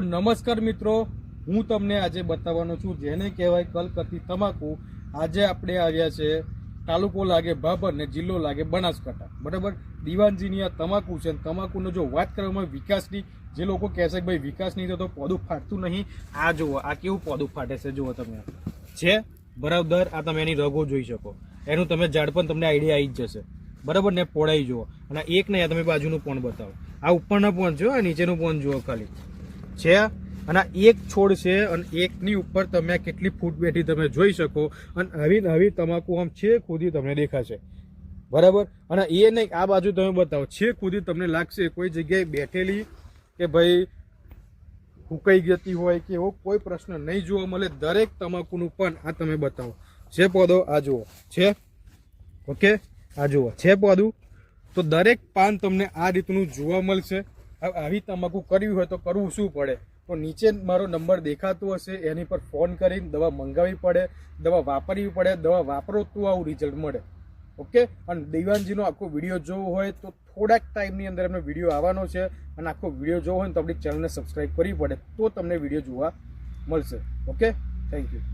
નમસ્કાર મિત્રો, હું તમને આજે બતાવવાનો છું જેને કહેવાય કલકત્તી તમાકુ। આજે આપણે આવ્યા છે તાલુકો લાગે ભાભર ને જિલ્લો લાગે બનાસકાંઠા, બરાબર। દીવાનજીની આ તમાકુ છે। તમાકુનો જો વાત કરવામાં વિકાસની, જે લોકો કહેશે કે ભાઈ વિકાસ નહીં થતો, પોદું ફાટતું નહીં, આ જુઓ આ કેવું પોદું ફાટે છે, જુઓ તમે છે બરાબર। આ તમે એની રગો જોઈ શકો, એનું તમે ઝાડ પણ તમને આઈડિયા આવી જ જશે, બરાબર ને। પોળાઈ જુઓ, અને એક નહીં, તમે બાજુનું પોન બતાવો, આ ઉપરના પોન જો, આ નીચેનું પોન જુઓ ખાલી છે, અને એક છોડ છે, અને એકની ઉપર તમે કેટલી ફૂટ બેઠી તમે જોઈ શકો, અને આવી તમાકુ આમ છે ખુદી તમને દેખાશે, બરાબર। અને એ નહીં, આ બાજુ તમે બતાવો, છે ખુદી તમને લાગશે કોઈ જગ્યાએ બેઠેલી કે ભાઈ ફૂંકાઈ જતી હોય કે એવો કોઈ પ્રશ્ન નહીં જોવા મળે। દરેક તમાકુનું પણ આ તમે બતાવો, છે પોદો, આ જુઓ છે, ઓકે, આ જુઓ છે પોદું। તો દરેક પાન તમને આ રીતનું જોવા મળશે। આવી તમાકુ કરવી હોય તો કરવું શું પડે, તો નીચે મારો નંબર દેખાતો હશે, એની પર ફોન કરીને દવા મંગાવવી પડે, દવા વાપરવી પડે, દવા વાપરો તો આવું રિઝલ્ટ મળે, ઓકે। અને દીવાનજીનો આખો વિડીયો જોવો હોય તો થોડાક ટાઈમની અંદર એમનો વિડીયો આવવાનો છે, અને આખો વિડીયો જોવો હોય તો આપણી ચેનલને સબસ્ક્રાઈબ કરવી પડે, તો તમને વિડીયો જોવા મળશે, ઓકે। Thank you.